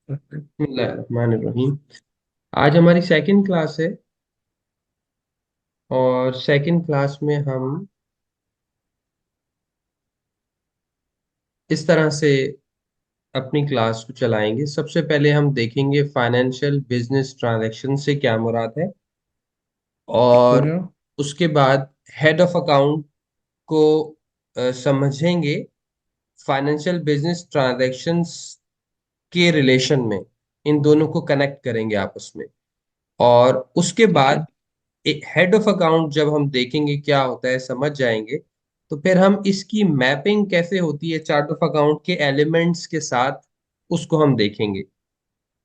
बिस्मिल्लाहिर्रहमानिर्रहीम। आज हमारी सेकंड क्लास है और सेकंड क्लास में हम इस तरह से अपनी क्लास को चलाएंगे। सबसे पहले हम देखेंगे फाइनेंशियल बिजनेस ट्रांजैक्शन से क्या मुराद है, ठीक और है। उसके बाद हेड ऑफ अकाउंट को समझेंगे फाइनेंशियल बिजनेस ट्रांजैक्शंस के रिलेशन में। इन दोनों को कनेक्ट करेंगे आपस में। और उसके ठीक है। बाद एक हेड ऑफ अकाउंट जब हम देखेंगे क्या होता है, समझ जाएंगे, तो फिर हम इसकी मैपिंग कैसे होती है चार्ट ऑफ अकाउंट के एलिमेंट्स के साथ, उसको हम देखेंगे।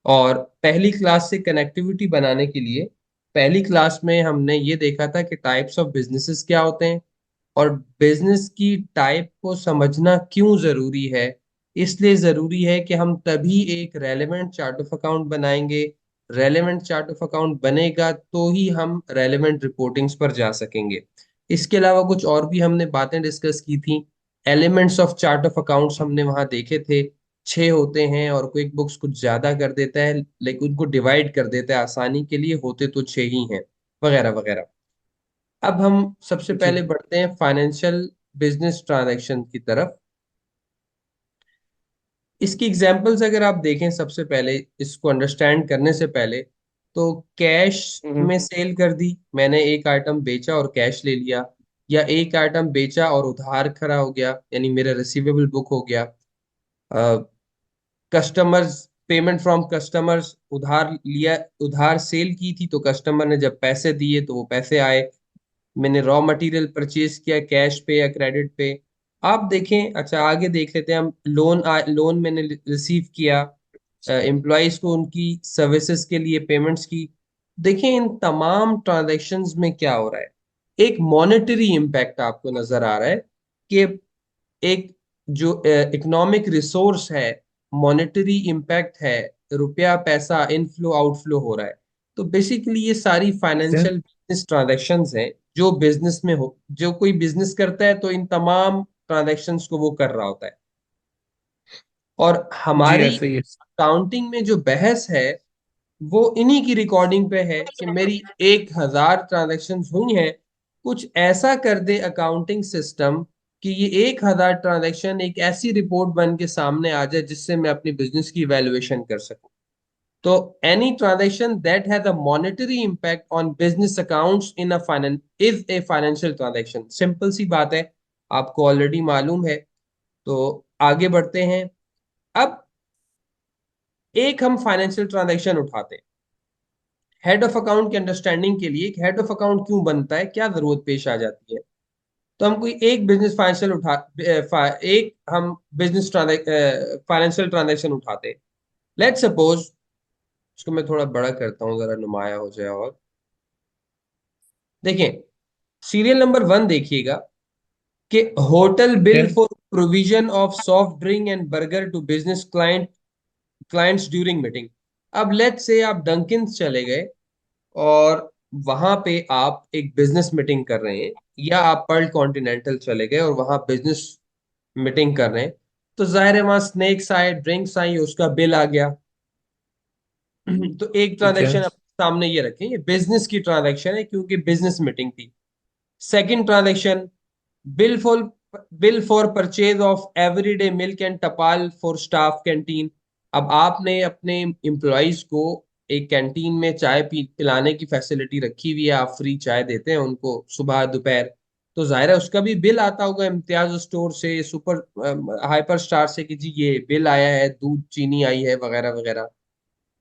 और पहली क्लास से कनेक्टिविटी बनाने के लिए पहली क्लास में हमने ये देखा था कि टाइप्स ऑफ बिजनेसेस क्या होते हैं और बिजनेस की टाइप को समझना क्यों जरूरी है। इसलिए जरूरी है कि हम तभी एक रेलेवेंट चार्ट ऑफ अकाउंट बनाएंगे। रेलेवेंट चार्ट ऑफ अकाउंट बनेगा तो ही हम रेलेवेंट रिपोर्टिंग्स पर जा सकेंगे। इसके अलावा कुछ और भी हमने बातें डिस्कस की थी। Elements of chart of accounts हमने वहां देखे थे। 6 होते हैं और क्विक बुक्स कुछ ज्यादा कर देता है, लेकिन उनको डिवाइड कर देता है आसानी के लिए, होते तो 6 ही हैं, वगैरह वगैरह। अब हम सबसे जी। पहले बढ़ते हैं फाइनेंशियल बिजनेस ट्रांजैक्शन की तरफ। इसकी एग्जांपल्स अगर आप देखें, सबसे पहले इसको अंडरस्टैंड करने से पहले, तो कैश हम्म। में सेल कर दी, मैंने एक आइटम बेचा और कैश ले लिया, या एक आइटम बेचा और उधार खड़ा हो गया, यानी मेरा रिसीवेबल बुक हो गया। कस्टमर्स, पेमेंट फ्रॉम कस्टमर्स, उधार लिया, उधार सेल की थी तो कस्टमर ने जब पैसे दिए तो वो पैसे आए। मैंने रॉ मटेरियल परचेज किया कैश पे या क्रेडिट पे। आप देखें, अच्छा आगे देख लेते हैं हम। लोन मैंने रिसीव किया, एम्प्लॉयज को उनकी सर्विसेज के लिए पेमेंट्स की। देखें इन तमाम ट्रांजैक्शंस में क्या हो रहा है, एक मॉनेटरी इम्पैक्ट आपको नजर आ रहा है कि एक जो इकोनॉमिक रिसोर्स है, मॉनेटरी इम्पैक्ट है, रुपया पैसा इनफ्लो आउटफ्लो हो रहा है। तो बेसिकली ये सारी ठीक है। फाइनेंशियल बिजनेस ट्रांजैक्शंस हैं जो बिजनेस में हो, जो कोई बिजनेस करता है तो इन तमाम ट्रांजैक्शंस को वो कर रहा होता है। और जी, हमारी ऐसे ही है। अकाउंटिंग में जो बहस है वो इन्हीं की रिकॉर्डिंग पे है कि मेरी 1,000 ट्रांजैक्शन हुई हैं। कुछ ऐसा कर दे अकाउंटिंग सिस्टम कि ये 1,000 ट्रांजैक्शन एक ऐसी रिपोर्ट बन के सामने आ जाए जिससे मैं अपनी बिजनेस की वैल्यूएशन कर सकूं। तो any transaction that has a monetary impact on business accounts in a finance is a financial transaction. Simple सी बात है, आपको ऑलरेडी मालूम है। तो आगे बढ़ते हैं। अब एक हम फाइनेंशियल ट्रांजैक्शन उठाते हैं। हेड ऑफ अकाउंट की अंडरस्टैंडिंग के लिए, एक हेड ऑफ अकाउंट क्यों बनता है, क्या जरूरत पेश आ जाती है। तो हम कोई एक बिजनेस फाइनेंशियल एक हम बिजनेस फाइनेंशियल ट्रांजैक्शन उठाते हैं। लेट्स सपोज, इसको मैं थोड़ा बड़ा करता हूँ जरा नुमाया हो जाए। और देखें, सीरियल नंबर 1 देखिएगा कि होटल बिल ठीक for provision of soft drink and burger to business clients during meeting. अब लेट्स से आप डंकिंस चले गए और वहां पे आप एक बिजनेस मीटिंग कर रहे हैं, या आप पर्ल कॉन्टिनेंटल चले गए और वहां बिजनेस मीटिंग कर रहे हैं। तो जाहिर है वहां स्नैक्स आए, ड्रिंक्स आई, उसका बिल आ गया। तो एक है। ट्रांजैक्शन अपने सामने ये रखें, ये बिजनेस की ट्रांजैक्शन है क्योंकि बिजनेस मीटिंग थी। Second transaction, bill for bill for purchase of everyday milk and टपाल फॉर स्टाफ कैंटीन। अब आपने अपने एम्प्लॉयज को एक कैंटीन में चाय पी पिलाने की फैसिलिटी रखी हुई है, आप फ्री चाय देते हैं उनको सुबह दोपहर। तो जाहिर है उसका भी बिल आता होगा इम्तियाज स्टोर से, सुपर हाइपर स्टार से, कि जी ये बिल आया है, दूध चीनी आई है, वगैरह वगैरह।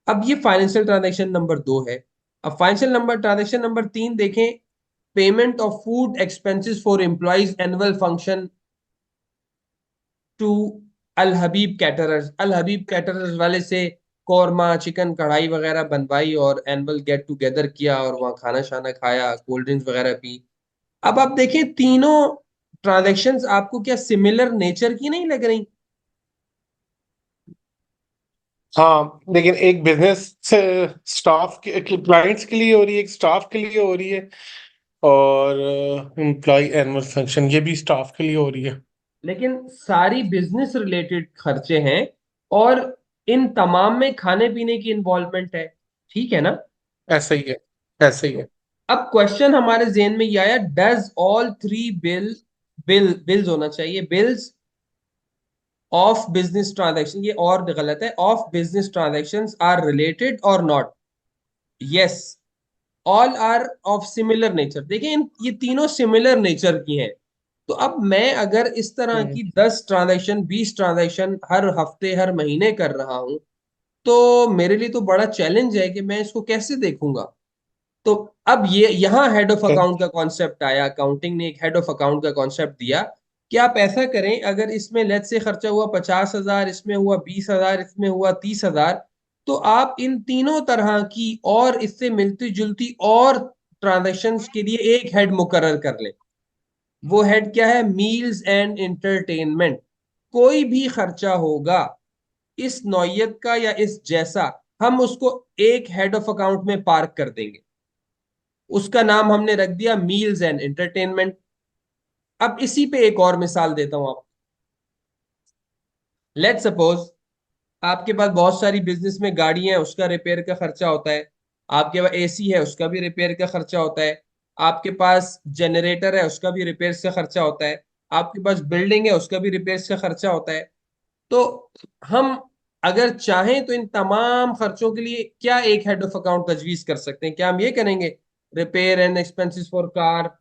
अब ये फाइनेंशियल ट्रांजैक्शन नंबर 2 है। अब फाइनेंशियल नंबर ट्रांजैक्शन नंबर 3 देखें, payment of food expenses for employees annual function to Al Habib caterers. Al Habib caterers वाले से कौरमा चिकन कढ़ाई वगैरह बनवाई और एनुअल गेट टुगेदर किया और वहाँ खाना शाना खाया, कोल्ड ड्रिंक्स वगैरह पी। अब आप देखें तीनों ट्रांजैक्शंस आपको क्या सिमिलर नेचर की नहीं लग रही। हाँ, लेकिन एक बिजनेस से स्टाफ के क्लाइंट्स के लिए हो रही है, एक स्टाफ के लिए हो रही है। और एम्प्लॉय एनुअल फंक्शन ये भी स्टाफ के लिए हो रही है। लेकिन सारी बिजनेस रिलेटेड खर्चे हैं। और इन तमाम में खाने पीने की इन्वॉल्वमेंट है, ठीक है ना। ऐसा ही है, ऐसा ही है। अब क्वेश्चन हमारे जेहन में ये आया, डज ऑल थ्री बिल्स होना चाहिए, बिल्स ऑफ बिजनेस ट्रांजैक्शन, ये और गलत है, of business transactions are related और not. Yes, all are of similar nature. देखिए ये तीनों सिमिलर नेचर की हैं। तो अब मैं अगर इस तरह हम्म। की 10 ट्रांजैक्शन 20 ट्रांजैक्शन हर हफ्ते हर महीने कर रहा हूं, तो मेरे लिए तो बड़ा चैलेंज है कि मैं इसको कैसे देखूंगा। तो अब ये यहाँ हेड ऑफ अकाउंट का कॉन्सेप्ट आया, अकाउंटिंग ने एक हेड ऑफ अकाउंट का कॉन्सेप्ट दिया कि आप ऐसा करें, अगर इसमें लेट से खर्चा हुआ 50,000, इसमें हुआ 20,000, इसमें हुआ 30,000, तो आप इन तीनों तरह की और इससे मिलती जुलती और ट्रांजेक्शन्स के लिए एक हेड मुकर्रर कर लें। वो हेड क्या है? Meals and entertainment. कोई भी खर्चा होगा इस नौयत का या इस जैसा, हम उसको एक हेड ऑफ अकाउंट में पार्क कर देंगे। उसका नाम हमने रख दिया मील्स एंड एंटरटेनमेंट। अब इसी पे एक और मिसाल देता हूं आपको। लेट सपोज आपके पास बहुत सारी बिजनेस में गाड़ियां हैं, उसका रिपेयर का खर्चा होता है। आपके पास एसी है, उसका भी रिपेयर का खर्चा होता है। आपके पास जनरेटर है, उसका भी रिपेयर का खर्चा होता है। आपके पास बिल्डिंग है, उसका भी रिपेयर का खर्चा होता है। तो हम अगर चाहें तो इन तमाम खर्चों के लिए क्या एक हेड ऑफ अकाउंट तजवीज कर सकते हैं? क्या हम ये करेंगे, repair and expenses for car,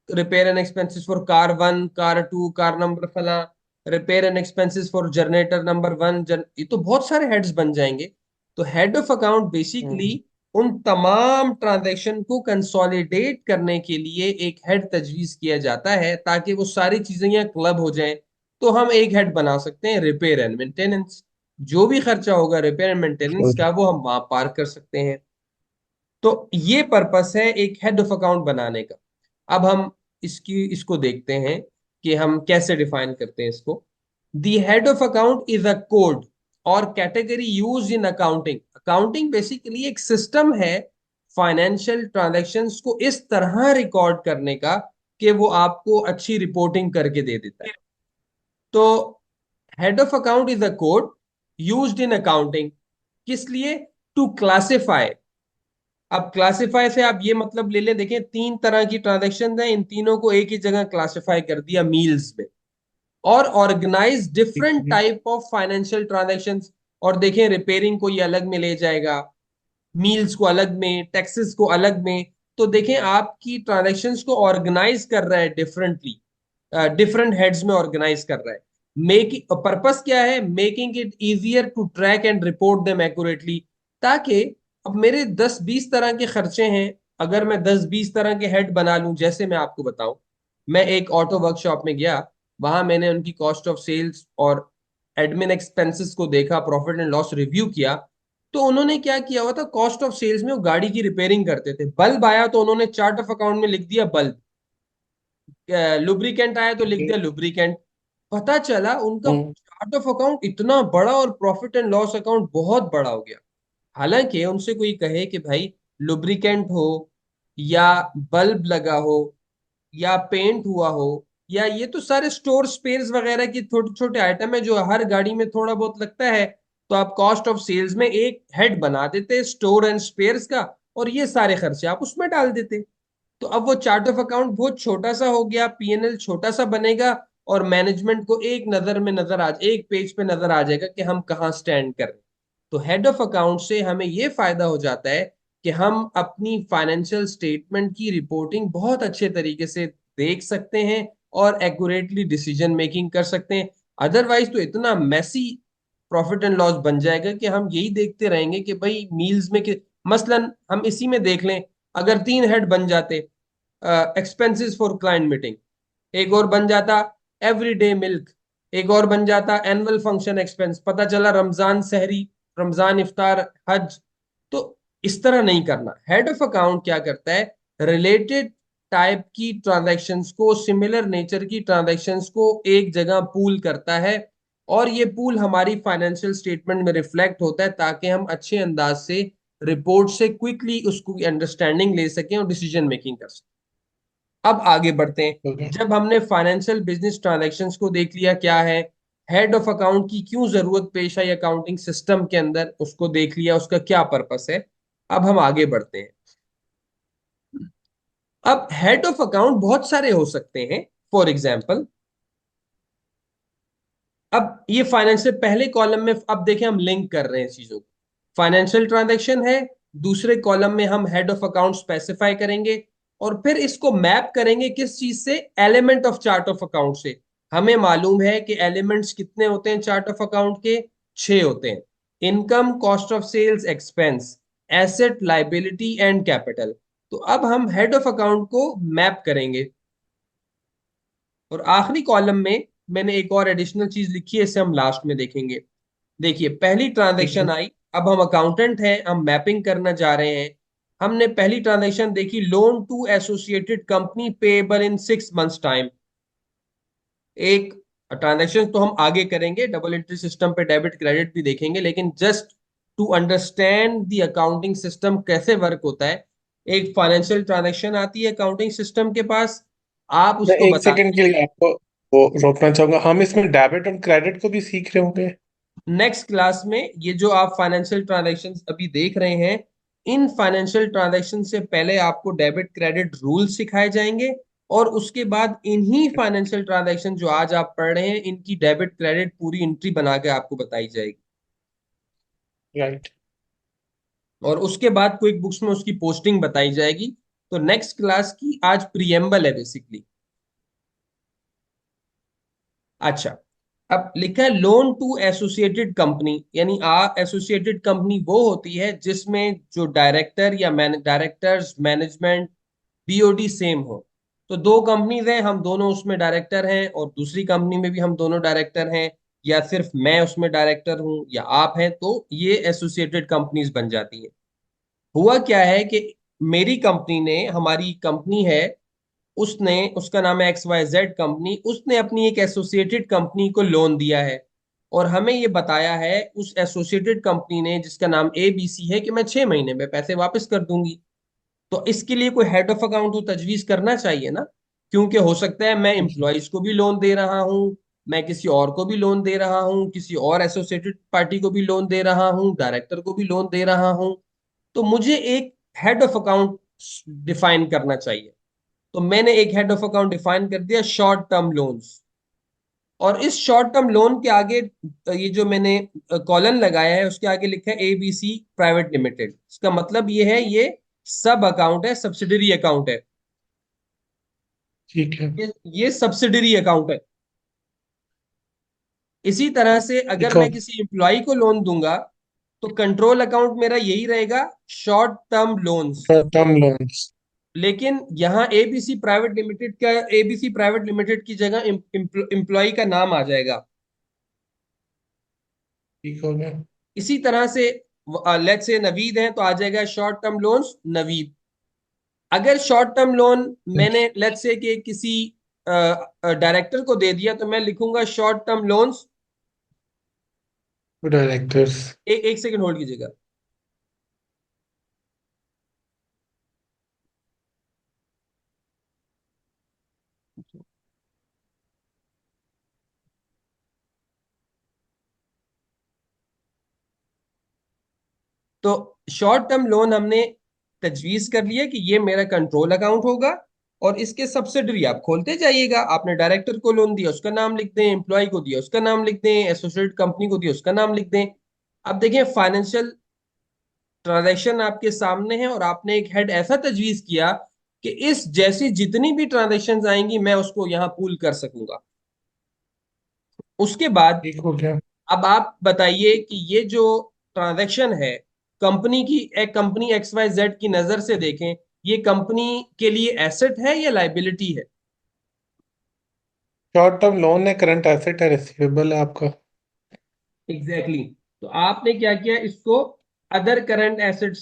repair and expenses for car 1, car 2, car number फला, repair and expenses for generator number 1, ये तो बहुत सारे हेड्स बन जाएंगे। तो head of account basically hmm. उन तमाम ट्रांजैक्शन को कंसोलिडेट करने के लिए एक हेड तजवीज किया जाता है, ताकि वो सारी चीजें यहाँ क्लब हो जाएं। तो हम एक हेड बना सकते हैं रिपेयर एंड मेंटेनेंस। जो भी खर्चा होगा रिपेयर एंड मेंटेनेंस का, वो हम वहां पार कर सकते हैं। तो ये पर्पस है एक हेड ऑफ अकाउंट बनाने का। अब हम इसको देखते हैं कि हम कैसे डिफाइन करते हैं इसको। The head of account is a code or category use in accounting. Accounting basically एक सिस्टम है फाइनेंशियल ट्रांजैक्शंस को इस तरह रिकॉर्ड करने का कि वो आपको अच्छी रिपोर्टिंग करके दे देता है। तो head of account is a code used in accounting. किस लिए? To classify. अब क्लासिफाई से आप ये मतलब ले लें, देखें 3 तरह की ट्रांजेक्शन हैं, इन तीनों को एक ही जगह क्लासिफाई कर दिया मील्स में। और organise different type of financial transactions. और देखें रिपेयरिंग को ये अलग में ले जाएगा, मील्स को अलग में, टैक्सेस को अलग में। तो देखें आपकी ट्रांजेक्शन्स को ऑर्गेनाइज कर रहा है डिफरेंटली, डिफरेंट हेड्स में ऑर्गेनाइज कर रहा है। मेकिंग पर्पस क्या है? Making it easier to track and report them accurately. ताकि अब मेरे 10-20 तरह के खर्चे हैं, अगर मैं 10-20 तरह के हेड बना लूं, जैसे मैं आपको बताऊं, मैं एक ऑटो वर्कशॉप में गया, वहां मैंने उनकी कॉस्ट ऑफ सेल्स और एडमिन एक्सपेंसेस को देखा, प्रॉफिट एंड लॉस रिव्यू किया। तो उन्होंने क्या किया हुआ था, कॉस्ट ऑफ सेल्स में वो गाड़ी की रिपेयरिंग करते थे। बल्ब आया तो उन्होंने चार्ट ऑफ अकाउंट में लिख दिया बल्ब, लुब्रिकेंट आया तो लिख दिया लुब्रिकेंट। पता चला उनका चार्ट ऑफ अकाउंट इतना बड़ा और प्रॉफिट एंड लॉस अकाउंट बहुत बड़ा हो गया। हालांकि उनसे कोई कहे कि भाई लुब्रिकेंट हो या बल्ब लगा हो या पेंट हुआ हो, या ये तो सारे स्टोर स्पेयर्स वगैरह की छोटे छोटे आइटम है जो हर गाड़ी में थोड़ा बहुत लगता है। तो आप कॉस्ट ऑफ सेल्स में एक हेड बना देते स्टोर एंड स्पेयर्स का, और ये सारे खर्चे आप उसमें डाल देते। तो अब वो चार्ट ऑफ अकाउंट बहुत छोटा सा हो गया, पीएनएल छोटा सा बनेगा, और मैनेजमेंट को एक नजर में नजर आ, एक पेज पे नजर आ जाएगा कि हम कहाँ स्टैंड कर रहे हैं। तो हेड ऑफ अकाउंट से हमें ये फायदा हो जाता है कि हम अपनी फाइनेंशियल स्टेटमेंट की रिपोर्टिंग बहुत अच्छे तरीके से देख सकते हैं और एक्यूरेटली डिसीजन मेकिंग कर सकते हैं। अदरवाइज तो इतना मैसी प्रॉफिट एंड लॉस बन जाएगा कि हम यही देखते रहेंगे कि भाई मील्स में कि मसलन हम इसी में देख लें, अगर 3 हेड बन जाते, एक्सपेंसेस फॉर क्लाइंट मीटिंग, एक और बन जाता एवरीडे मिल्क, एक और बन जाता एनुअल फंक्शन एक्सपेंस, पता चला रमजान सहरी, रमजान इफ्तार, हज। तो इस तरह नहीं करना। हेड ऑफ अकाउंट क्या करता है, रिलेटेड टाइप की ट्रांजैक्शंस को, सिमिलर नेचर की ट्रांजैक्शंस को एक जगह पूल करता है, और ये पूल हमारी फाइनेंशियल स्टेटमेंट में रिफ्लेक्ट होता है, ताकि हम अच्छे अंदाज से रिपोर्ट से क्विकली उसको अंडरस्टैंडिंग ले सकें और डिसीजन मेकिंग कर सकें। अब आगे बढ़ते हैं। ओके। जब हमने फाइनेंशियल बिजनेस ट्रांजैक्शंस को देख लिया क्या है, हेड ऑफ अकाउंट की क्यों जरूरत पेश आई अकाउंटिंग सिस्टम के अंदर, उसको देख लिया, उसका क्या पर्पस है। अब हम आगे बढ़ते हैं। अब हेड ऑफ अकाउंट बहुत सारे हो सकते हैं। फॉर एग्जाम्पल, अब ये फाइनेंशियल पहले कॉलम में, अब देखें हम लिंक कर रहे हैं चीजों को। फाइनेंशियल ट्रांजैक्शन है, दूसरे कॉलम में हम हेड ऑफ अकाउंट स्पेसिफाई करेंगे, और फिर इसको मैप करेंगे किस चीज से, element of chart of account से। हमें मालूम है कि एलिमेंट्स कितने होते हैं चार्ट ऑफ अकाउंट के, 6 होते हैं। Income, cost of sales, expense, asset, liability and capital. तो अब हम हेड ऑफ अकाउंट को मैप करेंगे। और आखिरी कॉलम में मैंने एक और एडिशनल चीज लिखी है, इसे हम लास्ट में देखेंगे। देखिए, पहली ठीक है। ट्रांजैक्शन आई। अब हम अकाउंटेंट हैं, हम मैपिंग करना जा रहे हैं। हमने पहली ट्रांजैक्शन देखी, loan to associated company payable in 6 months time. एक ट्रांजैक्शन तो हम आगे करेंगे, डबल एंट्री सिस्टम पे डेबिट क्रेडिट भी देखेंगे, लेकिन just to understand the accounting system कैसे वर्क होता है। एक फाइनेंशियल ट्रांजैक्शन आती है अकाउंटिंग सिस्टम के पास, आप मैं उसको एक बता, सेकंड के लिए आपको वो रोकना चाहूंगा, हम इसमें डेबिट और क्रेडिट को भी सीख रहे होंगे। नेक्स्ट क्लास में ये जो आप फाइनेंशियल ट्रांजैक्शंस अभी देख रहे हैं, इन फाइनेंशियल ट्रांजैक्शन से पहले आपको डेबिट क्रेडिट रूल सिखाए जाएंगे, और उसके बाद इन्हीं फाइनेंशियल ट्रांजैक्शन जो आज आप पढ़ रहे हैं, इनकी डेबिट क्रेडिट पूरी एंट्री बना के आपको बताई जाएगी। राइट। और उसके बाद क्विक बुक्स में उसकी पोस्टिंग बताई जाएगी। तो नेक्स्ट क्लास की आज प्रियम्बल है बेसिकली। अच्छा, अब लिखा है लोन टू एसोसिएटेड कंपनी, यानी एसोसिएटेड कंपनी वो होती है जिसमें जो डायरेक्टर या डायरेक्टर्स, मैनेजमेंट, बीओडी सेम हो। तो दो कंपनीज हैं, हम दोनों उसमें डायरेक्टर हैं, और दूसरी कंपनी में भी हम दोनों डायरेक्टर हैं, या सिर्फ मैं उसमें डायरेक्टर हूं या आप हैं, तो ये एसोसिएटेड कंपनीज बन जाती हैं। हुआ क्या है कि मेरी कंपनी ने, हमारी कंपनी है, उसने, उसका नाम है एक्स वाई जेड कंपनी, उसने अपनी एक एसोसिएटेड कंपनी को लोन दिया है, और हमें ये बताया है उस एसोसिएटेड कंपनी ने, जिसका नाम एबीसी है, कि मैं 6 महीने में पैसे वापस कर दूंगी। तो इसके लिए कोई हेड ऑफ अकाउंट तो तजवीज करना चाहिए ना, क्योंकि हो सकता है मैं एम्प्लॉयज को भी लोन दे रहा हूँ, मैं किसी और को भी लोन दे रहा हूँ, किसी और एसोसिएटेड पार्टी को भी लोन दे रहा हूँ, डायरेक्टर को भी लोन दे रहा हूँ। तो मुझे एक हेड ऑफ अकाउंट डिफाइन करना चाहिए। तो मैंने एक हेड ऑफ अकाउंट डिफाइन कर दिया, शॉर्ट टर्म लोन्स। और इस शॉर्ट टर्म लोन के आगे, ये जो मैंने कॉलन लगाया है, उसके आगे लिखा है एबीसी प्राइवेट लिमिटेड। इसका मतलब ये है, ये सब अकाउंट है, सब्सिडरी अकाउंट है। ठीक है। ये सब्सिडरी अकाउंट है। इसी तरह से अगर ठीक है। मैं किसी एम्प्लॉय को लोन दूंगा, तो कंट्रोल अकाउंट मेरा यही रहेगा, short term loans. Term loans. लेकिन यहाँ एबीसी प्राइवेट लिमिटेड की जगह एम्प्लॉय का नाम आ जाएगा। ठीक हो गया। इसी तरह से लेट्स से नवीद है, तो आ जाएगा शॉर्ट टर्म लोन्स नवीद। अगर शॉर्ट टर्म लोन मैंने लेट्स से कि किसी डायरेक्टर को दे दिया, तो मैं लिखूंगा शॉर्ट टर्म लोन्स। डायरेक्टर्स। एक सेकंड होल्ड कीजिएगा। तो शॉर्ट टर्म लोन हमने तजवीज कर लिया कि ये मेरा कंट्रोल अकाउंट होगा, और इसके सब्सिडरी आप खोलते जाइएगा। आपने डायरेक्टर को लोन दिया, उसका नाम लिख दें, एम्प्लॉय को दिया, उसका नाम लिख दें, एसोसिएट कंपनी को दिया, उसका नाम लिख दें। अब देखें, फाइनेंशियल ट्रांजैक्शन आपके सामने है, और आपने एक हेड ऐसा तजवीज किया कि इस जैसी जितनी भी ट्रांजैक्शन आएंगी, मैं उसको यहाँ पूल कर सकूंगा। उसके बाद ठीक हो गया। अब आप बताइए कि ये जो ट्रांजैक्शन है, कंपनी की, एक कंपनी एक्स वाई जेड की नजर से देखें, ये कंपनी के लिए एसेट है या लाइबिलिटी है? शॉर्ट टर्म लोन है, करंट एसेट है, रिसीवेबल है आपका। Exactly exactly. तो आपने क्या किया, इसको अदर करंट एसेट्स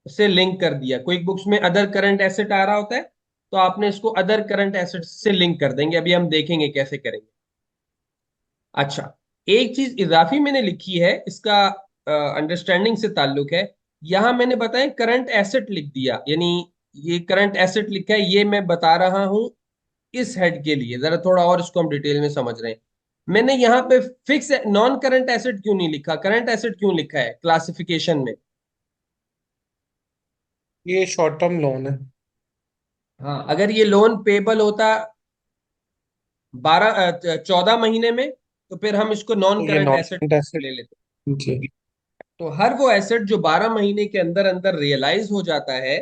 से लिंक कर दिया। क्विक बुक्स में अदर करंट एसेट आ रहा होता है, तो आपने इसको अदर करंट एसेट्स से लिंक कर देंगे। अभी हम देखेंगे कैसे करेंगे। अच्छा, एक चीज इजाफी मैंने लिखी है, इसका अंडरस्टैंडिंग से ताल्लुक है। यहां मैंने बताया करंट एसेट लिख दिया, यानी ये करंट एसेट लिखा है, ये मैं बता रहा हूं इस हेड के लिए। जरा थोड़ा और इसको हम डिटेल में समझ रहे हैं। मैंने यहाँ पे फिक्स नॉन करंट एसेट क्यों नहीं लिखा, करंट एसेट क्यों लिखा है क्लासिफिकेशन में? ये शॉर्ट टर्म लोन है। हाँ, अगर ये लोन पेबल होता 14 महीने में, तो फिर हम इसको नॉन तो ये current non asset current asset. ले लेते। जी। तो हर वो एसेट जो 12 महीने के अंदर अंदर रियलाइज हो जाता है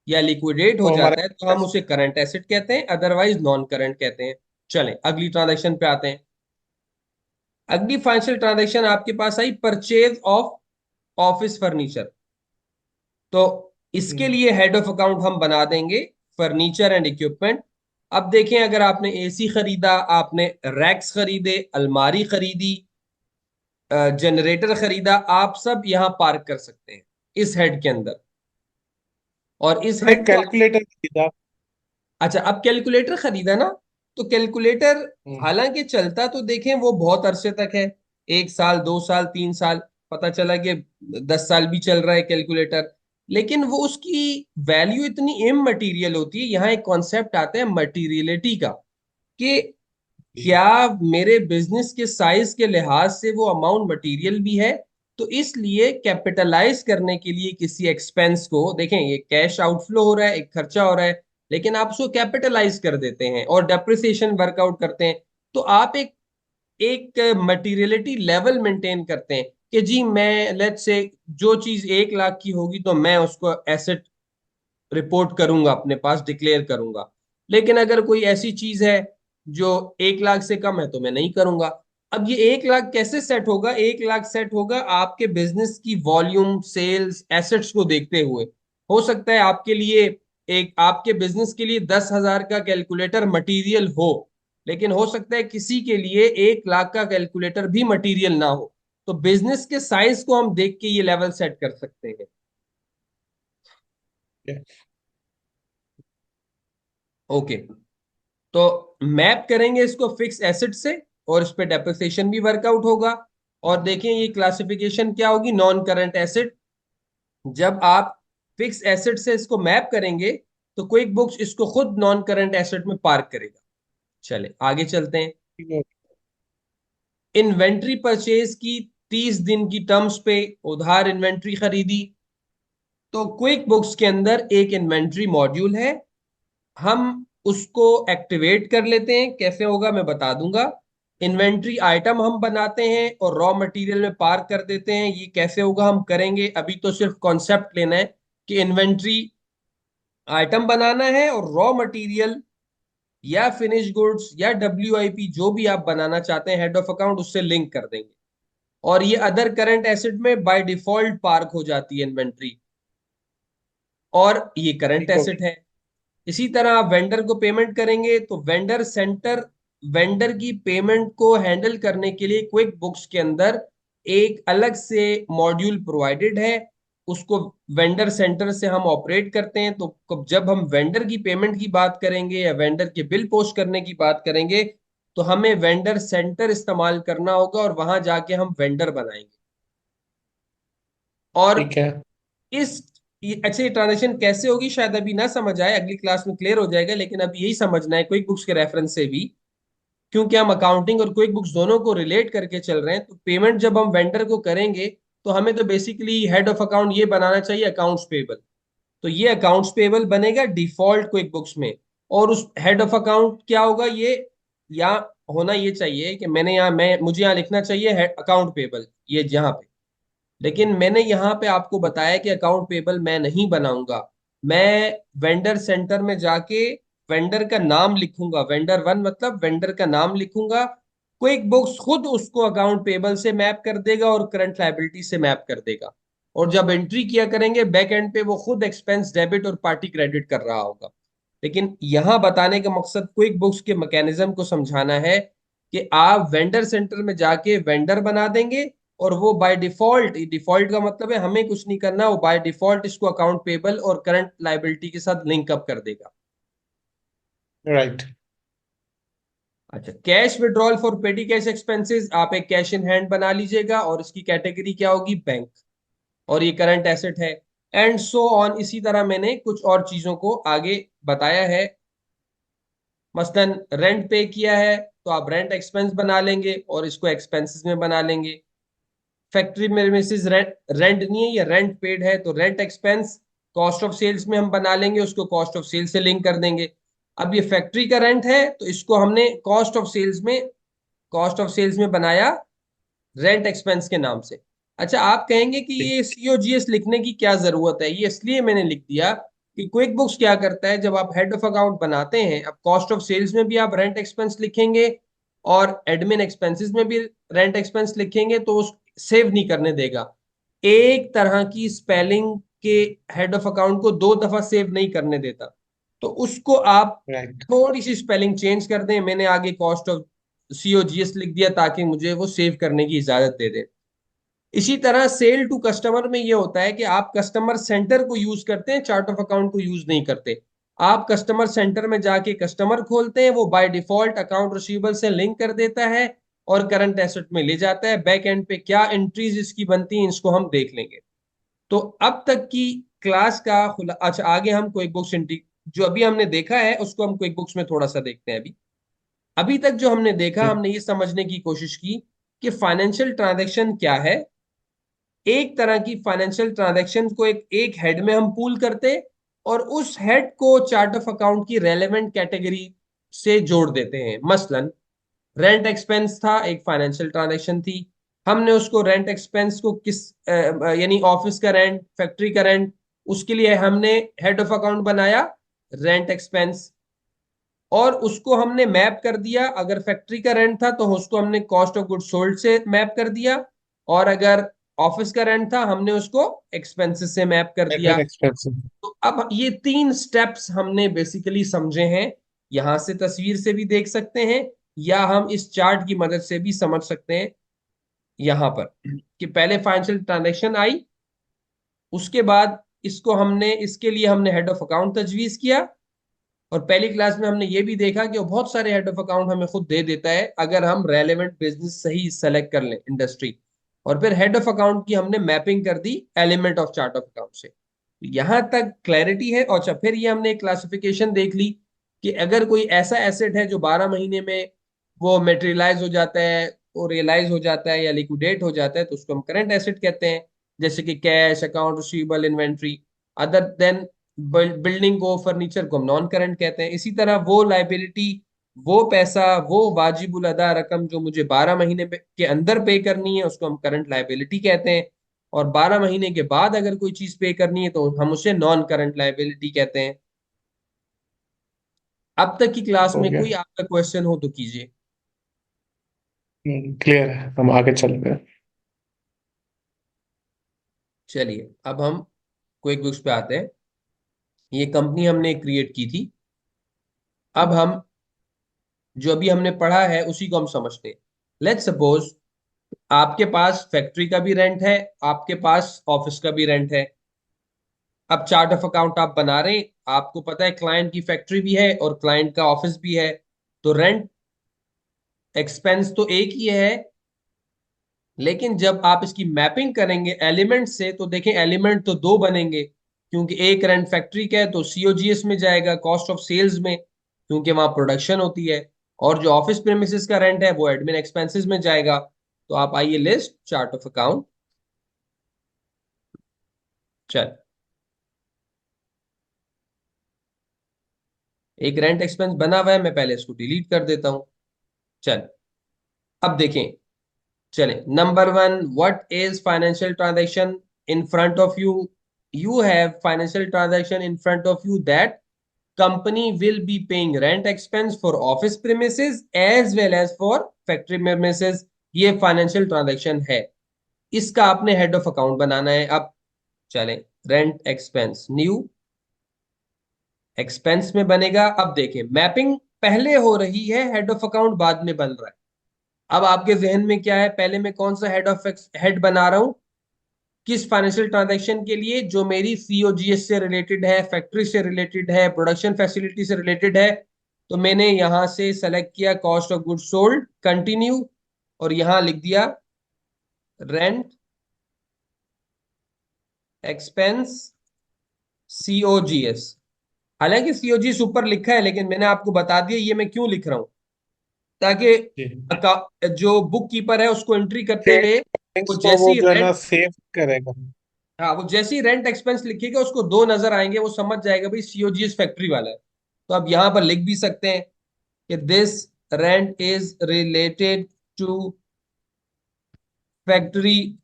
या लिक्विडेट हो तो हमारा जाता है, तो हम उसे करंट एसेट कहते हैं, अदरवाइज नॉन करंट कहते हैं। चलें अगली ट्रांजैक्शन पे आते हैं। अगली फाइनेंशियल ट्रांजैक्शन आपके पास आई, परचेज ऑफ ऑफिस फर्नीचर। तो इसके हम्म, लिए हेड ऑफ अकाउंट हम बना देंगे फर्नीचर एंड इक्विपमेंट। अब देखें, अगर आपने एसी खरीदा, आपने रैक्स खरीदे, अलमारी खरीदी, जनरेटर खरीदा, आप सब यहां पार्क कर सकते हैं इस हेड के अंदर। और इस हमने हेड को, कैलकुलेटर खरीदा। अच्छा अब कैलकुलेटर खरीदा ना, तो कैलकुलेटर हम्म, हालांकि चलता तो देखें वो बहुत अरसे तक है, 1 साल 2 साल 3 साल, पता चला कि 10 साल भी चल रहा है कैलकुलेटर, लेकिन वो उसकी वैल्यू इतनी इममटीरियल होती है। यहाँ एक कॉन्सेप्ट आता है मटीरियलिटी का, कि जी। क्या मेरे बिजनेस के साइज के लिहाज से वो अमाउंट मटेरियल भी है। तो इसलिए कैपिटलाइज करने के लिए किसी एक्सपेंस को, देखें ये कैश आउटफ्लो हो रहा है, एक खर्चा हो रहा है, लेकिन आप उसको कैपिटलाइज कर देते हैं और डेप्रिसिएशन वर्कआउट करते हैं। तो आप एक एक मटीरियलिटी लेवल मेंटेन करते हैं कि जी मैं लेट्स से जो चीज 1 लाख की होगी तो मैं उसको एसेट रिपोर्ट करूंगा, अपने पास डिक्लेयर करूंगा। लेकिन अगर कोई ऐसी चीज है जो 1 लाख से कम है तो मैं नहीं करूंगा। अब ये 1 लाख कैसे सेट होगा? 1 लाख सेट होगा आपके बिजनेस की वॉल्यूम, सेल्स, एसेट्स को देखते हुए। हो सकता है आपके लिए, एक आपके बिजनेस के लिए 10,000 का कैलकुलेटर मटेरियल हो, लेकिन हो सकता है किसी के लिए 1 लाख का कैलकुलेटर भी मटेरियल ना हो। तो बिजनेस के साइज को हम देख के ये लेवल सेट कर सकते हैं। ओके, तो मैप करेंगे इसको फिक्स एसेट से, और इस पे डेप्रिसिएशन भी वर्कआउट होगा। और देखें ये क्लासिफिकेशन क्या होगी, नॉन करंट एसेट। जब आप फिक्स एसेट से इसको मैप करेंगे, तो क्विक बुक्स इसको खुद नॉन करंट एसेट में पार्क करेगा। चले आगे चलते हैं। इन्वेंट्री परचेज की, 30 दिन की टर्म्स पे उधार इन्वेंट्री खरीदी। तो क्विक बुक्स के अंदर एक इन्वेंट्री मॉड्यूल है, हम उसको एक्टिवेट कर लेते हैं। कैसे होगा मैं बता दूंगा। इन्वेंट्री आइटम हम बनाते हैं और रॉ मटेरियल में पार्क कर देते हैं। ये कैसे होगा हम करेंगे, अभी तो सिर्फ कॉन्सेप्ट लेना है कि इन्वेंट्री आइटम बनाना है और रॉ मटेरियल या फिनिश गुड्स या WIP जो भी आप बनाना चाहते हैं, हेड ऑफ अकाउंट उससे लिंक कर देंगे। और ये अदर करंट एसेट में बाय डिफॉल्ट पार्क हो जाती है इन्वेंट्री, और ये करंट ठीक हो एसेट है। इसी तरह आप वेंडर को पेमेंट करेंगे, तो वेंडर सेंटर, वेंडर की पेमेंट को हैंडल करने के लिए क्विक बुक्स के अंदर एक अलग से मॉड्यूल प्रोवाइडेड है। उसको वेंडर सेंटर से हम ऑपरेट करते हैं। तो जब हम वेंडर की पेमेंट की बात करेंगे या वेंडर के बिल पोस्ट करने की बात करेंगे, तो हमें वेंडर सेंटर इस्तेमाल करना होगा और वहां जाके हम वेंडर बनाएंगे। और ठीक है। इस अच्छा, ये ट्रांजेक्शन कैसे होगी शायद अभी ना समझ आए, अगली क्लास में क्लियर हो जाएगा, लेकिन अभी यही समझना है क्विक बुक्स के रेफरेंस से भी, क्योंकि हम अकाउंटिंग और क्विक बुक्स दोनों को रिलेट करके चल रहे हैं। तो पेमेंट जब हम वेंडर को करेंगे, तो हमें तो बेसिकली हेड ऑफ अकाउंट ये बनाना चाहिए अकाउंट्स पेबल। तो ये अकाउंट्स पेबल बनेगा डिफॉल्ट क्विक बुक्स में। और उस हेड ऑफ अकाउंट क्या होगा, ये यहाँ होना ये चाहिए कि मैंने यहाँ, मैं मुझे यहाँ लिखना चाहिए अकाउंट पेबल, ये यहाँ पे। लेकिन मैंने यहाँ पे आपको बताया कि अकाउंट पेबल मैं नहीं बनाऊंगा। मैं वेंडर सेंटर में जाके वेंडर का नाम लिखूंगा, वेंडर वन मतलब वेंडर का नाम लिखूंगा। क्विक बुक्स खुद उसको अकाउंट पेबल से मैप कर देगा और करंट लायबिलिटी से मैप कर देगा। और जब एंट्री किया करेंगे बैक एंड पे, वो खुद एक्सपेंस डेबिट और पार्टी क्रेडिट कर रहा होगा। लेकिन यहाँ बताने का मकसद क्विक बुक्स के मैकेनिज्म को समझाना है कि आप वेंडर सेंटर में जाके वेंडर बना देंगे, और वो बाय डिफॉल्ट, डिफॉल्ट का मतलब है हमें कुछ नहीं करना, वो बाय डिफॉल्ट इसको अकाउंट पेबल और करंट लायबिलिटी के साथ लिंक अप कर देगा। राइट। अच्छा, कैश विड्रॉल फॉर पेटी कैश एक्सपेंसेस, आप एक कैश इन हैंड बना लीजिएगा और इसकी कैटेगरी क्या होगी, बैंक। और ये करंट एसेट है, एंड सो ऑन। इसी तरह मैंने कुछ और चीजों को आगे बताया है। मसलन रेंट पे किया है, तो आप रेंट एक्सपेंस बना लेंगे और इसको एक्सपेंसेस में बना लेंगे। फैक्ट्री में मिसिस रेंट रेंट नहीं है, ये रेंट पेड है, तो rent expense cost of sales में हम बना लेंगे, उसको कॉस्ट ऑफ सेल्स से लिंक कर देंगे। अब ये फैक्ट्री का रेंट है तो इसको हमने कॉस्ट ऑफ सेल्स में बनाया रेंट एक्सपेंस के नाम से। अच्छा, आप कहेंगे कि ये सीओजीएस लिखने की क्या जरूरत है? ये इसलिए मैंने लिख दिया कि क्विक बुक्स क्या करता है, जब आप हेड ऑफ अकाउंट बनाते हैं, अब कॉस्ट ऑफ सेल्स में भी आप रेंट एक्सपेंस लिखेंगे और एडमिन एक्सपेंसेस में भी रेंट एक्सपेंस लिखेंगे तो उस सेव नहीं करने देगा। एक तरह की स्पेलिंग के हेड ऑफ अकाउंट को दो दफा सेव नहीं करने देता, तो उसको आप राइट। थोड़ी सी स्पेलिंग चेंज कर दें। मैंने आगे कॉस्ट ऑफ सीओजीएस लिख दिया ताकि मुझे वो सेव करने की इजाजत दे दे। इसी तरह सेल टू कस्टमर में ये होता है कि आप कस्टमर सेंटर को यूज करते हैं, चार्ट ऑफ अकाउंट को यूज नहीं करते। आप कस्टमर सेंटर में जाके कस्टमर खोलते हैं, वो बाय डिफॉल्ट अकाउंट रिसीवेबल से लिंक कर देता है और करंट एसेट में ले जाता है। बैक एंड पे क्या एंट्रीज इसकी बनती हैं इसको हम देख लेंगे। तो अब तक की क्लास का खुला, अच्छा आगे हम क्विक बुक्स जो अभी हमने देखा है उसको हम क्विक बुक्स में थोड़ा सा देखते हैं। अभी अभी तक जो हमने देखा, हमने ये समझने की कोशिश की कि फाइनेंशियल ट्रांजैक्शन क्या है। एक तरह की फाइनेंशियल ट्रांजैक्शन को एक हेड में हम पूल करते और उस हेड को चार्ट ऑफ अकाउंट की रेलेवेंट कैटेगरी से जोड़ देते हैं। मसलन रेंट एक्सपेंस था, एक फाइनेंशियल ट्रांजैक्शन थी। हमने उसको रेंट एक्सपेंस को यानी ऑफिस का रेंट, फैक्ट्री का रेंट, उसके लिए हमने हेड ऑफ अकाउंट बनाया रेंट एक्सपेंस, और उसको हमने मैप कर दिया। अगर फैक्ट्री का रेंट था तो उसको हमने कॉस्ट ऑफ गुड सोल्ड से मैप कर दिया, और अगर ऑफिस का रेंट था हमने उसको एक्सपेंसेस से मैप कर दिया। Admin expensive. तो अब ये तीन स्टेप्स हमने बेसिकली समझे हैं। यहां से तस्वीर से भी देख सकते हैं या हम इस चार्ट की मदद से भी समझ सकते हैं यहां पर, कि पहले फाइनेंशियल ट्रांजैक्शन आई, उसके बाद इसको हमने, इसके लिए हमने हेड ऑफ अकाउंट तजवीज किया। और पहली क्लास में हमने ये भी देखा कि वो बहुत सारे हेड ऑफ अकाउंट हमें खुद दे देता है अगर हम रेलेवेंट बिजनेस सही सेलेक्ट कर लें, इंडस्ट्री। और फिर हेड ऑफ अकाउंट की हमने मैपिंग कर the element of chart of account से। यहां तक क्लैरिटी है? और अच्छा, फिर ये हमने क्लासिफिकेशन देख ली कि अगर कोई ऐसा एसेट है जो 12 महीने में वो मेटेरियलाइज हो जाता है, वो रियलाइज हो जाता है या लिक्विडेट हो जाता है, तो उसको हम करंट एसेट कहते हैं। जैसे कि cash, account receivable, inventory. Other than building को, फर्नीचर को हम नॉन करंट कहते हैं। इसी तरह वो लाइबिलिटी, वो पैसा, वो वाजिबुल अदा रकम जो मुझे 12 महीने के अंदर पे करनी है उसको हम करंट लाइबिलिटी कहते हैं। और 12 महीने के बाद अगर कोई चीज पे करनी है तो हम उसे नॉन करंट लाइबिलिटी कहते हैं। अब तक की क्लास हो में गया। कोई आपका क्वेश्चन हो तो कीजिए। क्लियर है, हम आगे चल रहे हैं। चलिए अब हम क्विक बुक्स पे आते हैं। ये कंपनी हमने क्रिएट की थी। अब हम जो अभी हमने पढ़ा है उसी को हम समझते हैं। लेट्स सपोज आपके पास फैक्ट्री का भी रेंट है, आपके पास ऑफिस का भी रेंट है। अब चार्ट ऑफ अकाउंट आप बना रहे हैं, आपको पता है क्लाइंट की फैक्ट्री भी है और क्लाइंट का ऑफिस भी है, तो रेंट एक्सपेंस तो एक ही है। लेकिन जब आप इसकी मैपिंग करेंगे एलिमेंट से तो देखें एलिमेंट तो दो बनेंगे, क्योंकि एक रेंट फैक्ट्री का है तो सीओजीएस में जाएगा, कॉस्ट ऑफ सेल्स में, क्योंकि वहां प्रोडक्शन होती है। और जो ऑफिस प्रेमिसेस का रेंट है वो एडमिन एक्सपेंसेस में जाएगा। तो आप आइए लिस्ट चार्ट ऑफ अकाउंट। चल, एक रेंट एक्सपेंस बना हुआ है, मैं पहले इसको डिलीट कर देता हूं। चल, अब देखें। चले, number one, what is financial transaction in front of you? You have financial transaction in front of you that company will be paying rent expense for office premises as well as for factory premises। ये financial transaction है, इसका आपने head of account बनाना है। अब चलें, rent expense new expense में बनेगा। अब देखें मैपिंग पहले हो रही है, हेड ऑफ अकाउंट बाद में बन रहा है। अब आपके जहन में क्या है, पहले मैं कौन सा हेड बना रहा हूं, किस फाइनेंशियल ट्रांजैक्शन के लिए? जो मेरी सीओजीएस से रिलेटेड है, फैक्ट्री से रिलेटेड है, प्रोडक्शन फैसिलिटी से रिलेटेड है। तो मैंने यहां से सेलेक्ट किया cost of good sold, continue, और यहां लिख दिया रेंट एक्सपेंस सीओजीएस। हालांकि सीओजीएस ऊपर लिखा है लेकिन मैंने आपको बता दिया ये मैं क्यों लिख रहा हूं। ताकि जी, जो बुक कीपर है उसको एंट्री करते हुए वो सेविंग्स को वो जैसी जो है ना रेंट, सेव करेगा। हाँ वो जैसी रेंट एक्सपेंस लिखेगा उसको दो नजर आएंगे, वो समझ जाएगा भाई सीओजीएस फैक्ट्री वाला है। तो आप यहाँ पर लिख भी सकते हैं कि this rent is related to factory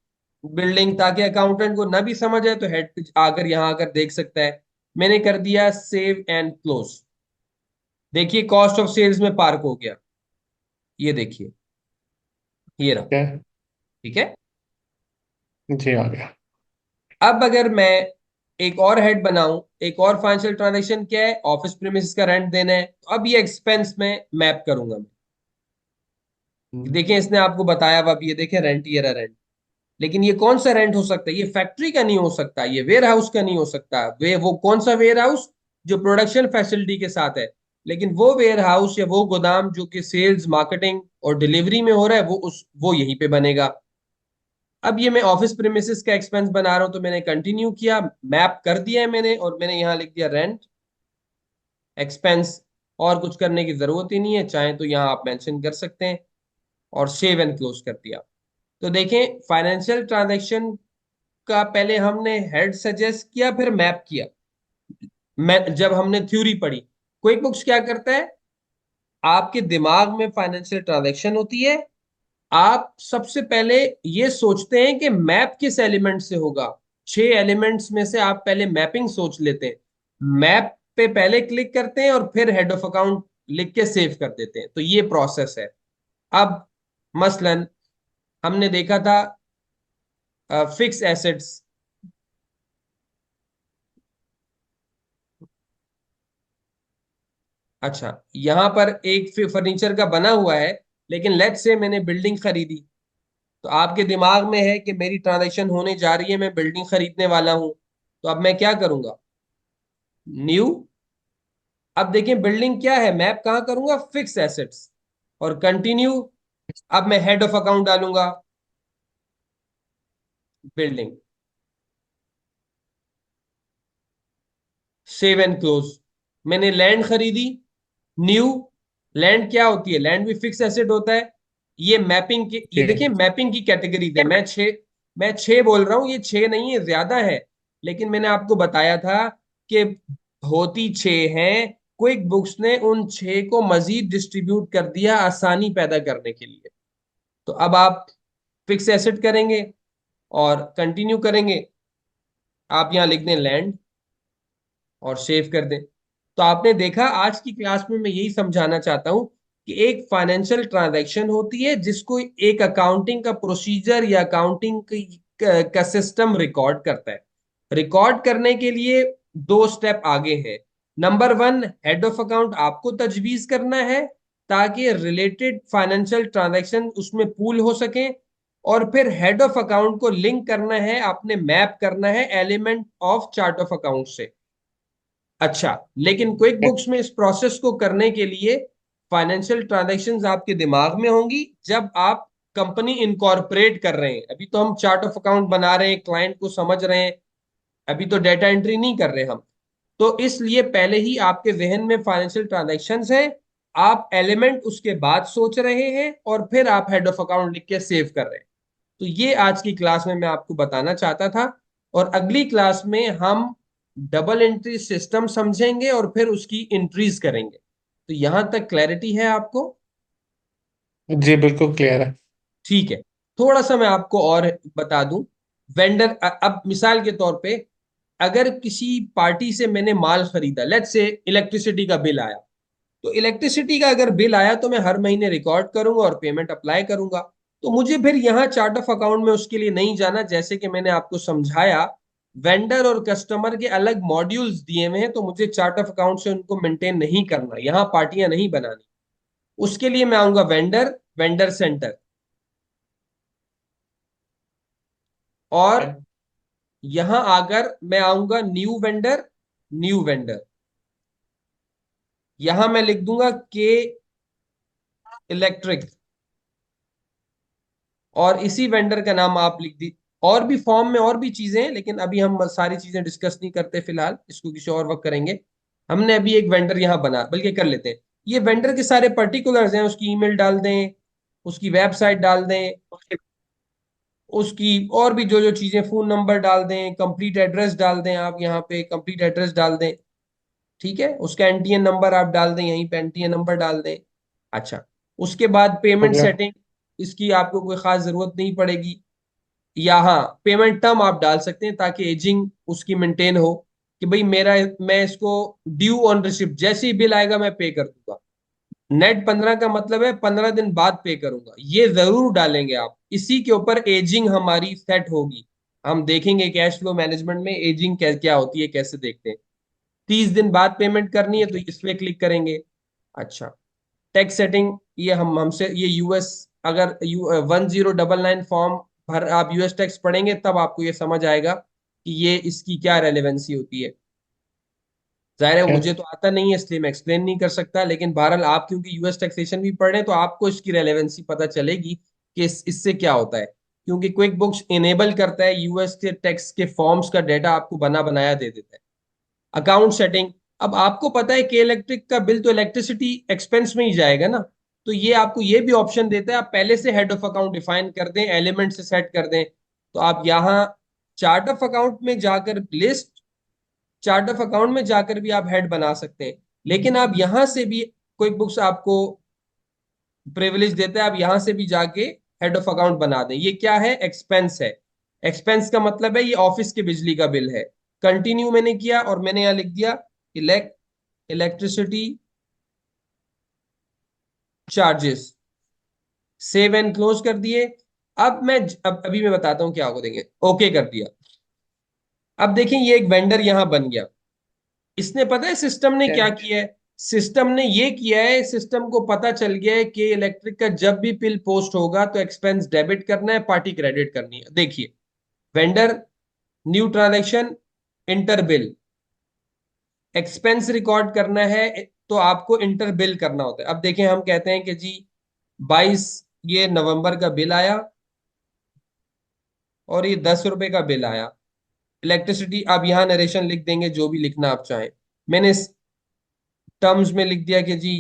building, ताकि अकाउंटेंट को ना भी समझ आए तो हेड पे आकर यहाँ आकर देख सकता है। मैंने कर दिया सेव एंड क्लोज। देखिए कॉस्ट ऑफ सेल्स में पार्क हो गया, ये देखिए, ये रहा। ठीक है। ठीक है। जी, आ गया। अब अगर मैं एक और हेड बनाऊं, एक और फाइनेंशियल ट्रांजैक्शन क्या है, ऑफिस प्रीमिसेस का रेंट देना है, तो अब ये एक्सपेंस में मैप करूंगा मैं। देखें इसने आपको बताया, अब ये देखें रेंट, ये रहा रेंट। लेकिन ये कौन सा रेंट हो सकता है, ये फैक्ट्री का नहीं हो सकता, ये वेयर हाउस का नहीं हो सकता। वो कौन सा वेयर हाउस, जो प्रोडक्शन फैसिलिटी के साथ है। लेकिन वो वेयर हाउस या वो गोदाम जो कि सेल्स मार्केटिंग और डिलीवरी में हो रहा है, वो यहीं पे बनेगा। अब ये मैं ऑफिस प्रीमिसेस का एक्सपेंस बना रहा हूं, तो मैंने कंटिन्यू किया, मैप कर दिया है मैंने, और मैंने यहां लिख दिया रेंट एक्सपेंस। और कुछ करने की जरूरत ही नहीं है, चाहे तो यहां आप मेंशन कर सकते हैं, और सेव एंड क्लोज कर दिया। तो देखें फाइनेंशियल ट्रांजैक्शन का पहले हमने हेड सजेस्ट किया, फिर मैप किया। मैं जब हमने थ्योरी पढ़ी, क्विक बुक्स क्या करता है, आपके दिमाग में फाइनेंशियल ट्रांजैक्शन होती है, आप सबसे पहले ये सोचते हैं कि मैप किस एलिमेंट से होगा। 6 एलिमेंट्स में से आप पहले मैपिंग सोच लेते हैं, मैप पे पहले क्लिक करते हैं, और फिर हेड ऑफ अकाउंट लिख के सेव कर देते हैं। तो ये प्रोसेस है। अब मसलन हमने देखा था फिक्स एसेट्स। अच्छा, यहां पर एक फर्नीचर का बना हुआ है, लेकिन लेट्स से मैंने बिल्डिंग खरीदी। तो आपके दिमाग में है कि मेरी ट्रांजैक्शन होने जा रही है, मैं बिल्डिंग खरीदने वाला हूं। तो अब मैं क्या करूंगा, न्यू। अब देखिए बिल्डिंग क्या है, मैप कहां करूंगा, फिक्स एसेट्स, और कंटिन्यू। अब मैं हेड ऑफ अकाउंट डालूंगा, बिल्डिंग, सेव एंड क्लोज। मैंने लैंड खरीदी, न्यू। लैंड क्या होती है, लैंड भी फिक्स एसेट होता है। ये मैपिंग की, ये देखिए जी, मैपिंग की कैटेगरीज है। मैं छह बोल रहा हूं, ये छह नहीं है, ज्यादा है। लेकिन मैंने आपको बताया था कि होती छह हैं, क्विक बुक्स ने उन छह को मजीद डिस्ट्रीब्यूट कर दिया आसानी पैदा करने के लिए। तो अब आप फिक्स एसेट करेंगे और कंटिन्यू करेंगे, आप यहां लिख दें लैंड और सेव कर दें। तो आपने देखा, आज की क्लास में मैं यही समझाना चाहता हूं कि एक फाइनेंशियल ट्रांजैक्शन होती है जिसको एक अकाउंटिंग का प्रोसीजर या अकाउंटिंग का सिस्टम रिकॉर्ड करता है। रिकॉर्ड करने के लिए 2 स्टेप आगे है। नंबर 1, हेड ऑफ अकाउंट आपको तजवीज करना है, ताकि रिलेटेड फाइनेंशियल ट्रांजैक्शन उसमें पूल हो सके। और फिर हेड ऑफ अकाउंट को लिंक करना है, आपने मैप करना है element of chart of account से। अच्छा, लेकिन क्विक बुक्स में इस प्रोसेस को करने के लिए फाइनेंशियल ट्रांजैक्शंस आपके दिमाग में होंगी जब आप कंपनी इनकॉर्पोरेट कर रहे हैं। अभी तो हम चार्ट ऑफ अकाउंट बना रहे हैं, क्लाइंट को समझ रहे हैं, अभी तो डेटा एंट्री नहीं कर रहे हम। तो इसलिए पहले ही आपके जहन में फाइनेंशियल ट्रांजैक्शंस है, आप एलिमेंट उसके बाद सोच रहे हैं, और फिर आप हेड ऑफ अकाउंट लिख के सेव कर रहे हैं। तो ये आज की क्लास में मैं आपको बताना चाहता था। और अगली क्लास में हम डबल एंट्री सिस्टम समझेंगे और फिर उसकी एंट्रीज करेंगे। तो यहां तक क्लैरिटी है आपको? जी, बिल्कुल क्लियर है। ठीक है। थोड़ा सा मैं आपको और बता दूं, वेंडर, अब मिसाल के तौर पे अगर किसी पार्टी से मैंने माल खरीदा, लेट्स से इलेक्ट्रिसिटी का बिल आया, तो इलेक्ट्रिसिटी का अगर बिल आया तो मैं हर महीने रिकॉर्ड करूंगा और पेमेंट अप्लाई करूंगा। तो मुझे फिर यहाँ चार्ट ऑफ अकाउंट में उसके लिए नहीं जाना, जैसे कि मैंने आपको समझाया, वेंडर और कस्टमर के अलग मॉड्यूल्स दिए हुए हैं, तो मुझे चार्ट ऑफ अकाउंट से उनको मेंटेन नहीं करना, यहाँ पार्टियां नहीं बनानी। उसके लिए मैं आऊंगा वेंडर, वेंडर सेंटर, और यहां आकर मैं आऊंगा न्यू वेंडर, न्यू वेंडर। यहां मैं लिख दूंगा के इलेक्ट्रिक, और इसी वेंडर का नाम आप लिख दी। और भी फॉर्म में और भी चीजें हैं, लेकिन अभी हम सारी चीजें डिस्कस नहीं करते, फिलहाल इसको किसी और वक्त करेंगे। हमने अभी एक वेंडर यहां बना, बल्कि कर लेते हैं। ये वेंडर के सारे पर्टिकुलर्स हैं, उसकी ईमेल डाल दें, उसकी वेबसाइट डाल दें, उसकी और भी जो जो चीजें, फोन नंबर डाल दें, कंप्लीट एड्रेस डाल दें, आप यहाँ पे कंप्लीट एड्रेस डाल दें, ठीक है, उसका एनटीएन नंबर आप डाल दें, यहीं पे एनटीएन नंबर डाल दें। अच्छा, उसके बाद हो पेमेंट गया। सेटिंग, इसकी आपको कोई खास जरूरत नहीं पड़ेगी। या हाँ, पेमेंट टर्म आप डाल सकते हैं ताकि एजिंग उसकी मेंटेन हो, कि भाई मेरा, मैं इसको ड्यू ऑन रिसिप्ट, जैसे ही बिल आएगा मैं पे कर दूंगा। नेट 15 का मतलब है 15 दिन बाद पे करूंगा, ये जरूर डालेंगे आप, इसी के ऊपर एजिंग हमारी सेट होगी। हम देखेंगे कैश फ्लो मैनेजमेंट में एजिंग क्या क्या होती है, कैसे देखते हैं। 30 दिन बाद पेमेंट करनी है तो इस पे क्लिक करेंगे। अच्छा, टैक्स सेटिंग, ये हम हमसे ये यूएस, अगर 1099 फॉर्म भर आप यूएस टैक्स पढ़ेंगे तब आपको ये समझ आएगा कि ये इसकी क्या रेलेवेंसी होती है। जाहिर है वो क्या? मुझे तो आता नहीं है इसलिए मैं एक्सप्लेन नहीं कर सकता, लेकिन बहरहाल आप क्योंकि यूएस टैक्सेशन भी पढ़ रहे हैं तो आपको इसकी रेलेवेंसी पता चलेगी कि इससे क्या होता है। क्योंकि क्विक बुक्स इनेबल करता है यूएस के टैक्स के फॉर्म्स का डेटा आपको बना बनाया दे देता है। अकाउंट सेटिंग, अब आपको पता है कि इलेक्ट्रिक का बिल तो इलेक्ट्रिसिटी एक्सपेंस में ही जाएगा ना, तो ये आपको ये भी ऑप्शन देता है, आप पहले से हेड ऑफ अकाउंट डिफाइन कर दें, एलिमेंट से सेट कर दें। तो आप यहाँ चार्ट ऑफ अकाउंट में जाकर लिस्ट, चार्ट ऑफ अकाउंट में जाकर भी आप हेड बना सकते हैं, लेकिन आप यहां से भी, क्विक बुक्स आपको प्रिविलेज देता है, आप यहां से भी जाके हेड ऑफ अकाउंट बना दें। ये क्या है? एक्सपेंस है। एक्सपेंस का मतलब है ये ऑफिस के बिजली का बिल है। कंटिन्यू मैंने किया और मैंने यहां लिख दिया electricity charges, save and close कर दिए। अब अभी मैं बताता हूं क्या होगा, देंगे ओके कर दिया। अब देखें ये एक वेंडर यहां बन गया। इसने, पता है सिस्टम ने क्या? क्या किया है? सिस्टम ने ये किया है, सिस्टम को पता चल गया है कि इलेक्ट्रिक का जब भी बिल पोस्ट होगा तो एक्सपेंस डेबिट करना है, पार्टी क्रेडिट करनी है। देखिए, vendor, new transaction, inter bill, expense record करना है तो आपको इंटर बिल करना होता है। अब देखें, हम कहते हैं कि जी 22 ये नवंबर का बिल आया और ये 10 रुपए का बिल आया। इलेक्ट्रिसिटी, आप यहाँ नरेशन लिख देंगे जो भी लिखना आप चाहें। मैंने टर्म्स में लिख दिया कि जी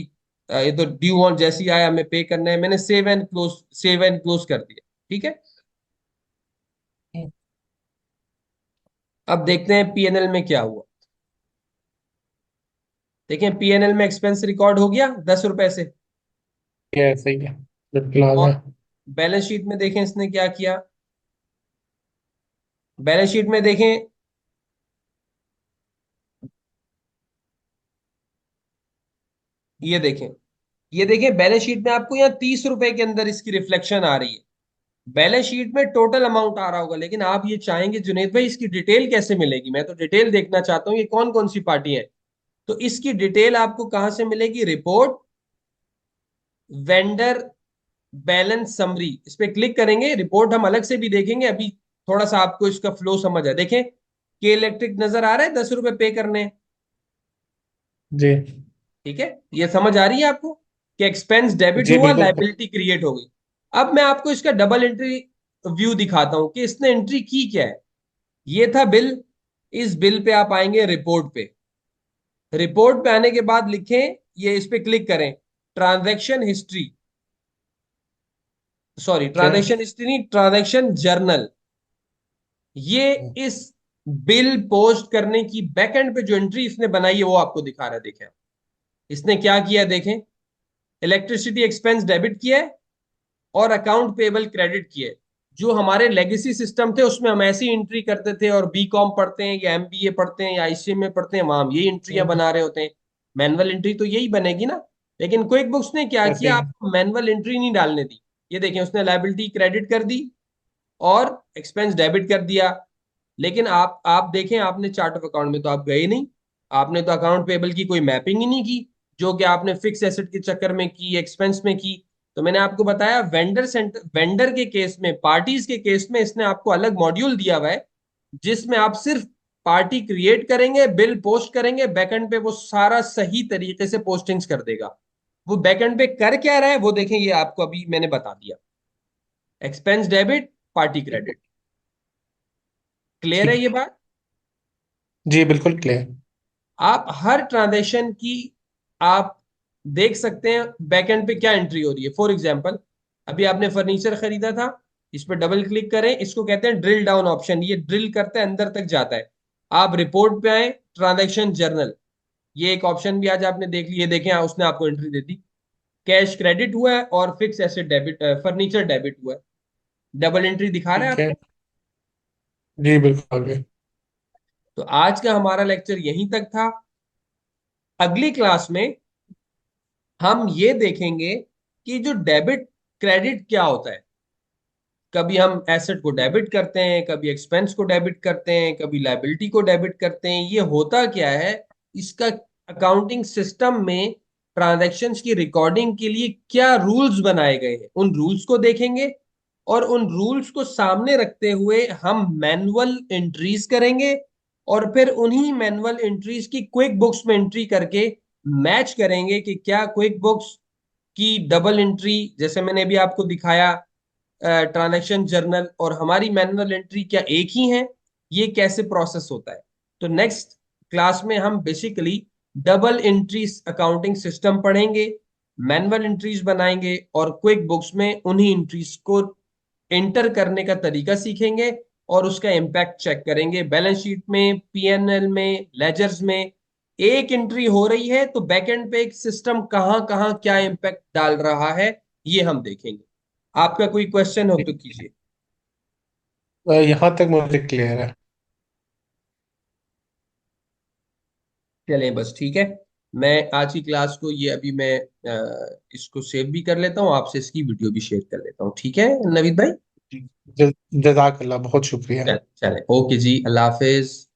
ये तो ड्यू ऑन, जैसे ही आया हमें पे करना है। मैंने सेव एंड क्लोज कर दिया, ठीक है। अब देखते हैं पीएनएल में क्या हुआ। देखें पीएनएल में एक्सपेंस रिकॉर्ड हो गया 10 रुपए से। क्या? सही है, बिल्कुल आ और गया। बैलेंस शीट में देखें इसने क्या किया। बैलेंस शीट में देखें, ये देखें, ये देखें बैलेंस शीट में आपको यहाँ 30 रुपए के अंदर इसकी रिफ्लेक्शन आ रही है। बैलेंस शीट में टोटल अमाउंट आ रहा होगा, लेकिन आप ये चाहेंगे जुनेद भाई इसकी डिटेल कैसे मिलेगी, मैं तो डिटेल देखना चाहता हूँ ये कौन कौन सी पार्टी है। तो इसकी डिटेल आपको कहां से मिलेगी? रिपोर्ट, वेंडर बैलेंस समरी, इस पे क्लिक करेंगे। रिपोर्ट हम अलग से भी देखेंगे, अभी थोड़ा सा आपको इसका फ्लो समझ आए। देखें के इलेक्ट्रिक नजर आ रहा है, 10 रुपए पे करने हैं, जी। ठीक है। ये समझ आ रही है आपको कि एक्सपेंस डेबिट जी हुआ, बिल्कुल। लाइबिलिटी क्रिएट हो गई। अब मैं आपको इसका डबल एंट्री व्यू दिखाता हूं कि इसने एंट्री की क्या है। ये था बिल, इस बिल पे आप आएंगे रिपोर्ट पे। रिपोर्ट पे आने के बाद लिखें, ये इस पे क्लिक करें, ट्रांजैक्शन हिस्ट्री, सॉरी क्या? ट्रांजैक्शन हिस्ट्री नहीं, ट्रांजैक्शन जर्नल। ये इस बिल पोस्ट करने की बैकएंड पे जो एंट्री इसने बनाई है वो आपको दिखा रहा है। देखें इसने क्या किया है, देखें इलेक्ट्रिसिटी एक्सपेंस डेबिट किया है और अकाउंट पेबल क्रेडिट किया है। जो हमारे लेगेसी सिस्टम थे उसमें हम ऐसी एंट्री करते थे, और बी कॉम पढ़ते हैं या एमबीए पढ़ते हैं या आईसीएम में पढ़ते हैं, वहां हम यही एंट्रियां बना रहे होते हैं। मैनुअल एंट्री तो यही बनेगी ना। लेकिन क्विक बुक्स ने क्या ऐसे किया, ही। आपको मैनुअल एंट्री नहीं डालने दी। ये देखें उसने लाइबिलिटी क्रेडिट कर दी और एक्सपेंस डेबिट कर दिया। लेकिन आप देखें, आपने चार्ट ऑफ अकाउंट में तो आप गए नहीं, आपने तो अकाउंट पेबल की कोई मैपिंग ही नहीं की, जो कि आपने फिक्स एसेट के चक्कर में की, एक्सपेंस में की। तो मैंने आपको बताया वेंडर के केस में, पार्टीज के केस में इसने आपको अलग मॉड्यूल दिया हुआ है, जिसमें आप सिर्फ पार्टी क्रिएट करेंगे, बिल पोस्ट करेंगे, बैकएंड पे वो सारा सही तरीके से पोस्टिंग्स कर देगा। वो बैकएंड पे कर क्या रहा है वो देखें, ये आपको अभी मैंने बता दिया, expense debit, party credit. Clear है ठीक। ये बात? जी बिल्कुल क्लियर। आप हर ट्रांजेक्शन की आप देख सकते हैं बैकएंड पे क्या एंट्री हो रही है। फॉर एग्जांपल, अभी आपने फर्नीचर खरीदा था, इस पर डबल क्लिक करें, इसको कहते हैं ड्रिल डाउन ऑप्शन, ये ड्रिल करता है, अंदर तक जाता है। आप रिपोर्ट पे आए, ट्रांजैक्शन जर्नल, ये एक ऑप्शन भी आज आपने देख लिया, देखें उसने आपको एंट्री दे दी। कैश क्रेडिट हुआ है और fix asset debit, furniture debit हुआ है। डबल एंट्री दिखा रहा है ठीक है। आपको। जी बिल्कुल आगे। तो आज का हमारा लेक्चर यहीं तक था। अगली क्लास में हम ये देखेंगे कि जो डेबिट क्रेडिट क्या होता है। कभी हम एसेट को डेबिट करते हैं, कभी एक्सपेंस को डेबिट करते हैं, कभी लायबिलिटी को डेबिट करते हैं। ये होता क्या है, इसका अकाउंटिंग सिस्टम में ट्रांजैक्शंस की रिकॉर्डिंग के लिए क्या रूल्स बनाए गए हैं, उन रूल्स को देखेंगे। और उन रूल्स को सामने रखते हुए हम मैनुअल एंट्रीज करेंगे, और फिर उन्हीं मैनुअल एंट्रीज की क्विक बुक्स में एंट्री करके मैच करेंगे कि क्या क्विक बुक्स की डबल एंट्री, जैसे मैंने अभी आपको दिखाया, ट्रांजैक्शन जर्नल और हमारी मैनुअल एंट्री क्या एक ही है, ये कैसे प्रोसेस होता है। तो नेक्स्ट क्लास में हम basically double entries accounting system पढ़ेंगे, मैनुअल एंट्रीज बनाएंगे, और क्विक बुक्स में उन्हीं एंट्रीज को एंटर करने का तरीका सीखेंगे, और उसका इम्पैक्ट चेक करेंगे बैलेंस शीट में, पीएनएल में, लेजर्स में। एक एंट्री हो रही है तो बैकएंड पे एक सिस्टम कहाँ कहाँ क्या इम्पैक्ट डाल रहा है, ये हम देखेंगे। आपका कोई क्वेश्चन हो तो कीजिए। यहाँ तक मुझे क्लियर है। चलें, बस ठीक है। मैं आज की क्लास को ये अभी मैं इसको सेव भी कर लेता हूँ, आपसे इसकी वीडियो भी शेयर कर लेता हूँ। ठीक है नवीद भाई। जी। जजाकल्ला, बहुत शुक्रिया। चले, ओके जी, अल्लाह हाफिज।